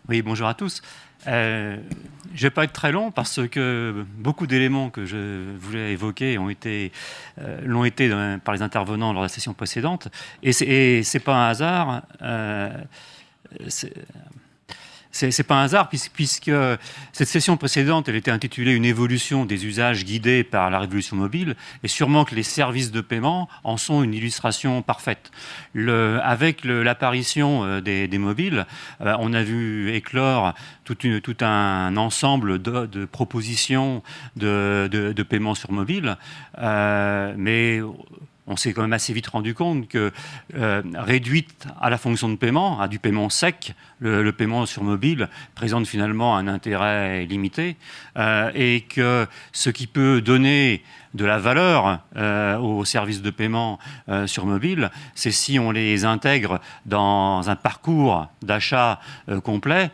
Oui, bonjour à tous. Je ne vais pas être très long parce que beaucoup d'éléments que je voulais évoquer l'ont été par les intervenants lors de la session précédente. Et c'est pas un hasard. C'est c'est pas un hasard puisque cette session précédente, elle était intitulée Une évolution des usages guidés par la révolution mobile, et sûrement que les services de paiement en sont une illustration parfaite. Avec l'apparition des mobiles, on a vu éclore tout un ensemble de propositions de paiement sur mobile, mais on s'est quand même assez vite rendu compte que, réduite à la fonction de paiement, à du paiement sec, le paiement sur mobile présente finalement un intérêt limité, et que ce qui peut donner de la valeur aux services de paiement sur mobile, c'est si on les intègre dans un parcours d'achat complet,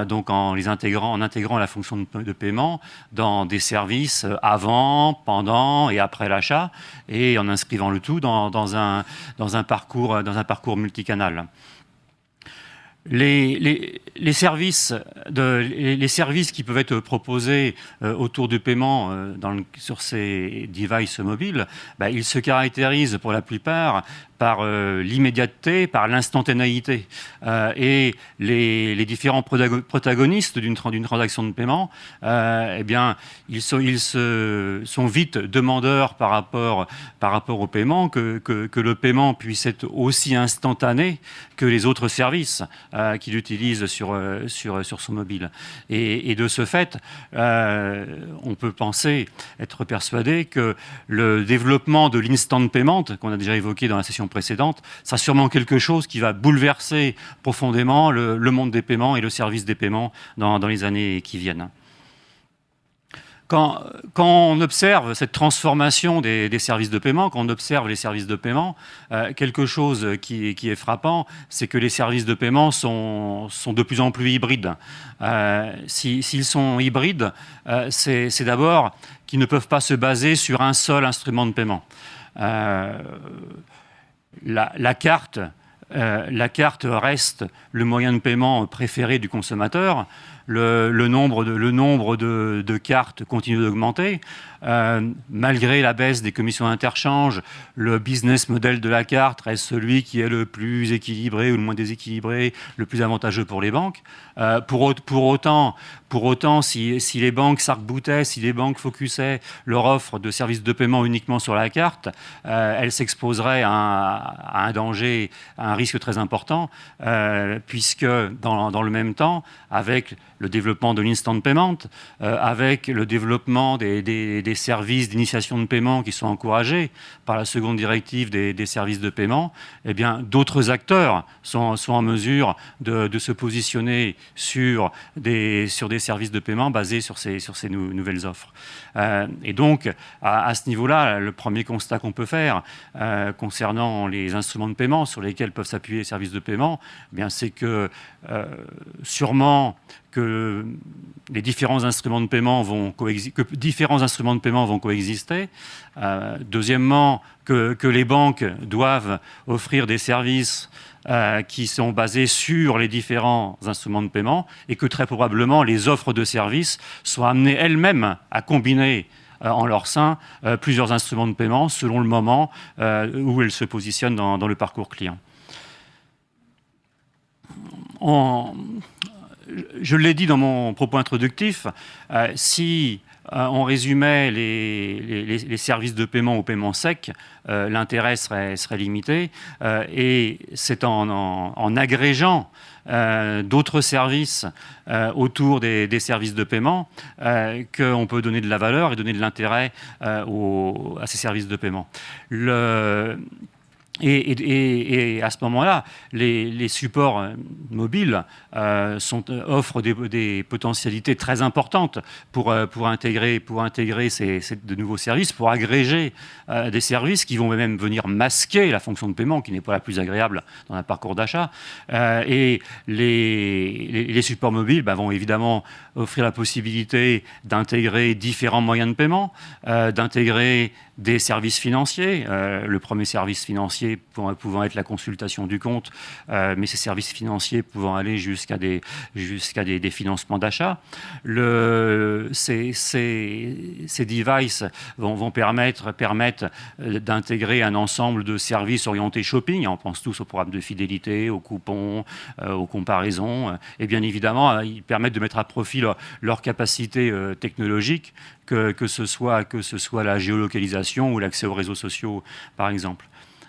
donc en intégrant la fonction de paiement dans des services avant, pendant et après l'achat, et en inscrivant le tout dans un parcours multicanal. Les services qui peuvent être proposés autour du paiement sur ces devices mobiles, ils se caractérisent pour la plupart par l'immédiateté, par l'instantanéité. Et les différents protagonistes d'une transaction de paiement, eh bien, ils sont vite demandeurs par rapport au paiement, que le paiement puisse être aussi instantané que les autres services qu'il utilise sur son mobile. Et de ce fait, on peut être persuadé que le développement de l'instant payment, qu'on a déjà évoqué dans la session précédente, sera sûrement quelque chose qui va bouleverser profondément le monde des paiements et le service des paiements dans les années qui viennent. Quand on observe cette transformation des services de paiement, quand on observe les services de paiement, quelque chose qui est frappant, c'est que les services de paiement sont de plus en plus hybrides. S'ils sont hybrides, c'est d'abord qu'ils ne peuvent pas se baser sur un seul instrument de paiement. La carte reste le moyen de paiement préféré du consommateur. Le nombre de cartes continue d'augmenter. Malgré la baisse des commissions d'interchange, le business model de la carte reste celui qui est le plus équilibré ou le moins déséquilibré, le plus avantageux pour les banques. Pour autant, si les banques s'arc-boutaient, si les banques focusaient leur offre de services de paiement uniquement sur la carte, elles s'exposeraient à un danger, à un risque très important, puisque dans le même temps, avec le développement de l'instant payment, avec le développement des services d'initiation de paiement qui sont encouragés par la seconde directive des services de paiement, eh bien, d'autres acteurs sont en mesure de se positionner sur des services de paiement basés sur ces nouvelles offres. Et donc, à ce niveau-là, le premier constat qu'on peut faire concernant les instruments de paiement sur lesquels peuvent s'appuyer les services de paiement, eh bien, c'est que sûrement que les différents instruments de paiement vont coexister. Deuxièmement, que les banques doivent offrir des services qui sont basés sur les différents instruments de paiement, et que très probablement les offres de services soient amenées elles-mêmes à combiner en leur sein plusieurs instruments de paiement selon le moment où elles se positionnent dans le parcours client. Je l'ai dit dans mon propos introductif, si on résumait les services de paiement au paiement sec, l'intérêt serait limité, et c'est en agrégeant d'autres services autour des services de paiement qu'on peut donner de la valeur et donner de l'intérêt à ces services de paiement. Et à ce moment-là, les supports mobiles offrent des potentialités très importantes pour intégrer de nouveaux services, pour agréger des services qui vont même venir masquer la fonction de paiement, qui n'est pas la plus agréable dans un parcours d'achat. Et les supports mobiles vont évidemment offrir la possibilité d'intégrer différents moyens de paiement, d'intégrer des services financiers. Le premier service financier financiers pouvant être la consultation du compte, mais ces services financiers pouvant aller jusqu'à des financements d'achat. Ces devices vont permettre d'intégrer un ensemble de services orientés shopping. On pense tous au programme de fidélité, aux coupons, aux comparaisons. Et bien évidemment, ils permettent de mettre à profit leur capacité technologique, que ce soit la géolocalisation ou l'accès aux réseaux sociaux, par exemple.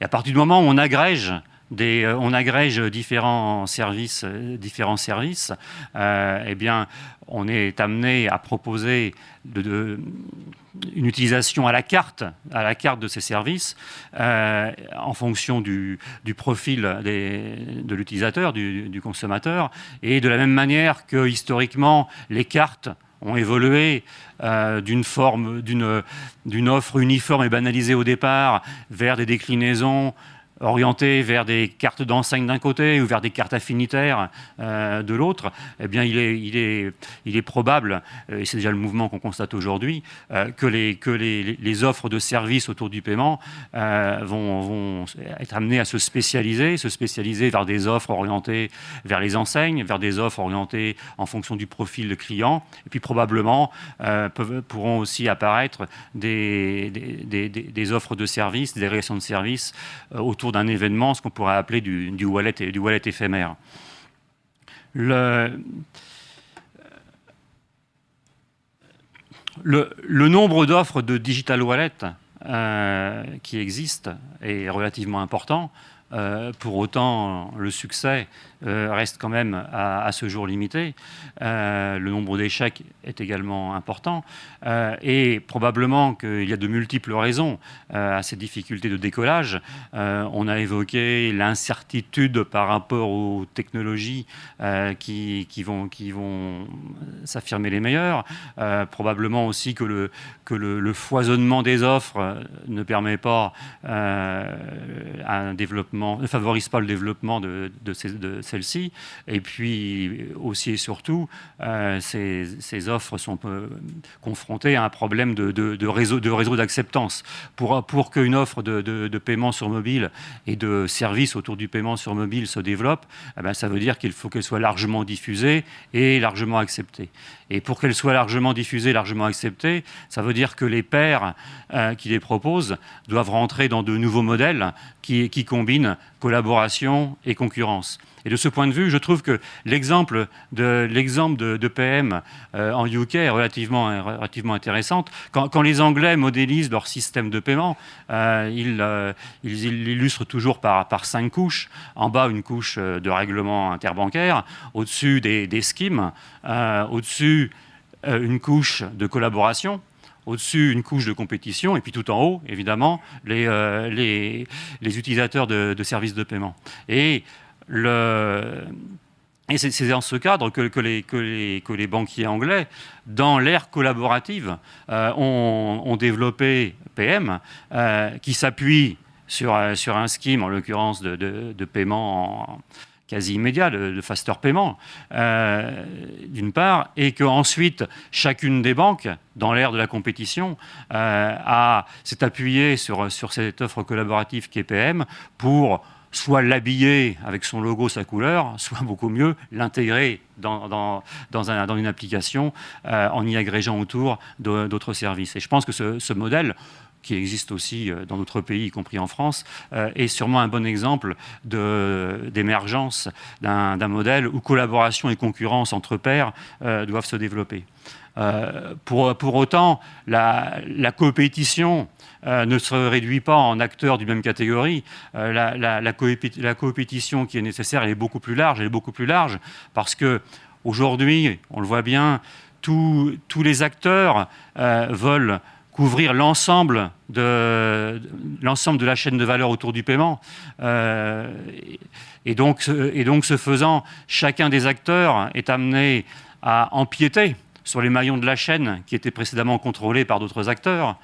Et à partir du moment où on agrège différents services, eh bien, on est amené à proposer une utilisation à la carte de ces services en fonction du profil de l'utilisateur, du consommateur, et de la même manière que historiquement les cartes ont évolué d'une offre uniforme et banalisée au départ vers des déclinaisons orienté vers des cartes d'enseigne d'un côté ou vers des cartes affinitaires de l'autre, eh bien, il est probable, et c'est déjà le mouvement qu'on constate aujourd'hui, que les offres de services autour du paiement vont être amenées à se spécialiser vers des offres orientées vers les enseignes, vers des offres orientées en fonction du profil de client, et puis probablement pourront aussi apparaître des offres de services, des réactions de services autour d'un événement, ce qu'on pourrait appeler du wallet éphémère. Le nombre d'offres de digital wallet qui existent est relativement important. Pour autant, le succès reste quand même à ce jour limité. Le nombre d'échecs est également important. Et probablement qu'il y a de multiples raisons à ces difficultés de décollage. On a évoqué l'incertitude par rapport aux technologies qui vont s'affirmer les meilleures. Probablement aussi que le foisonnement des offres ne permet pas un développement, ne favorise pas le développement de celle-ci. Et puis aussi et surtout, ces offres sont confrontées à un problème de réseau d'acceptance. Pour qu'une offre de paiement sur mobile et de services autour du paiement sur mobile se développe, eh bien, ça veut dire qu'il faut qu'elle soit largement diffusée et largement acceptée. Et pour qu'elle soit largement diffusée, largement acceptée, ça veut dire que les pairs qui les proposent doivent rentrer dans de nouveaux modèles qui combinent collaboration et concurrence. Et de ce point de vue, je trouve que l'exemple de PM en UK est relativement intéressant. Quand les Anglais modélisent leur système de paiement, ils l'illustrent toujours par 5 couches. En bas, une couche de règlement interbancaire. Au-dessus, des schemes. Au-dessus, une couche de collaboration. Au-dessus, une couche de compétition, et puis tout en haut, évidemment, les utilisateurs de services de paiement. Et c'est dans ce cadre que les banquiers anglais, dans l'ère collaborative, ont développé PM, qui s'appuie sur un scheme, en l'occurrence de paiement quasi immédiat, de faster paiement, d'une part, et qu'ensuite, chacune des banques, dans l'ère de la compétition, s'est appuyée sur cette offre collaborative qui est PM pour soit l'habiller avec son logo, sa couleur, soit beaucoup mieux l'intégrer dans une application en y agrégeant autour d'autres services. Et je pense que ce modèle, qui existe aussi dans d'autres pays, y compris en France, est sûrement un bon exemple d'émergence d'un modèle où collaboration et concurrence entre pairs doivent se développer. Pour autant, la compétition ne se réduit pas en acteurs du même catégorie. La compétition qui est nécessaire, elle est beaucoup plus large, parce que aujourd'hui, on le voit bien, tous les acteurs veulent couvrir l'ensemble de la chaîne de valeur autour du paiement. Et donc, ce faisant, chacun des acteurs est amené à empiéter sur les maillons de la chaîne qui étaient précédemment contrôlés par d'autres acteurs.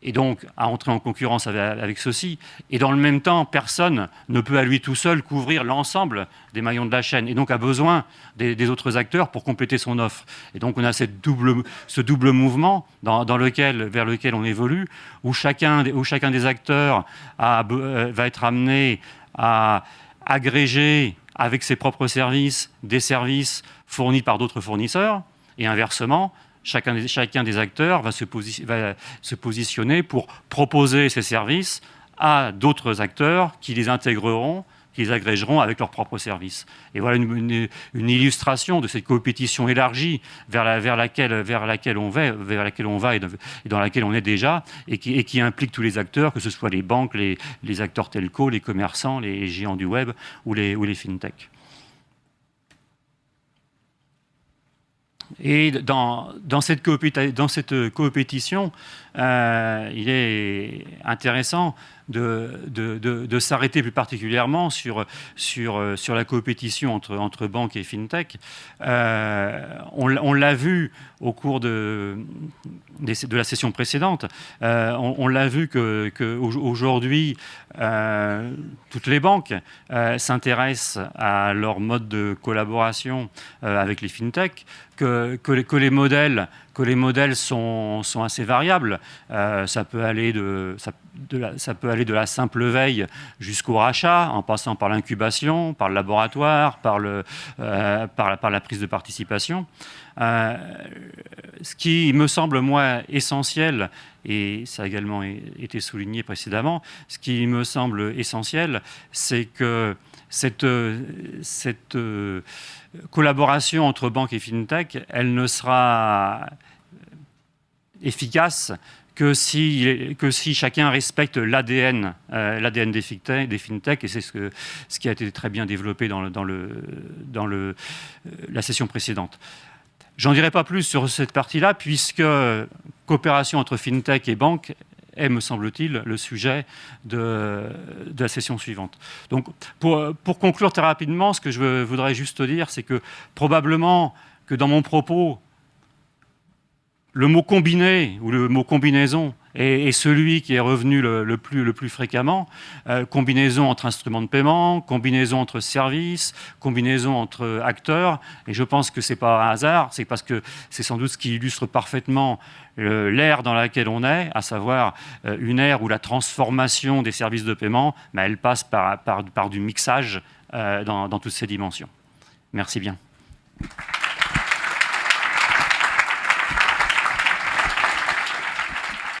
et donc à entrer en concurrence avec ceux-ci. Et dans le même temps, personne ne peut à lui tout seul couvrir l'ensemble des maillons de la chaîne, et donc a besoin des autres acteurs pour compléter son offre. Et donc on a ce double mouvement vers lequel on évolue, où chacun des acteurs va être amené à agréger avec ses propres services des services fournis par d'autres fournisseurs, et inversement, chacun des acteurs va se positionner pour proposer ces services à d'autres acteurs qui les intégreront, qui les agrégeront avec leurs propres services. Et voilà une illustration de cette coopétition élargie vers laquelle on va et dans laquelle on est déjà, et qui implique tous les acteurs, que ce soit les banques, les acteurs telco, les commerçants, les géants du web ou les fintechs. Et dans cette coopétition, il est intéressant de s'arrêter plus particulièrement sur la coopétition entre banques et fintech. On l'a vu au cours de la session précédente. On l'a vu qu'aujourd'hui, toutes les banques s'intéressent à leur mode de collaboration avec les fintechs, que les modèles sont assez variables. Ça peut aller de la simple veille jusqu'au rachat, en passant par l'incubation, par le laboratoire, par la prise de participation. Ce qui me semble, moi, essentiel, et ça a également été souligné précédemment, ce qui me semble essentiel, c'est que cette collaboration entre banques et fintech, elle ne sera efficace que si chacun respecte l'ADN des fintech, et c'est ce qui a été très bien développé dans la session précédente. J'en dirai pas plus sur cette partie-là, puisque coopération entre fintech et banque est, me semble-t-il, le sujet de la session suivante. Donc, pour conclure très rapidement, ce que je voudrais juste dire, c'est que probablement que dans mon propos, le mot combiné ou le mot combinaison est celui qui est revenu le plus fréquemment. Combinaison entre instruments de paiement, combinaison entre services, combinaison entre acteurs. Et je pense que ce n'est pas un hasard, c'est parce que c'est sans doute ce qui illustre parfaitement l'ère dans laquelle on est, à savoir une ère où la transformation des services de paiement, elle passe par du mixage dans toutes ces dimensions. Merci bien.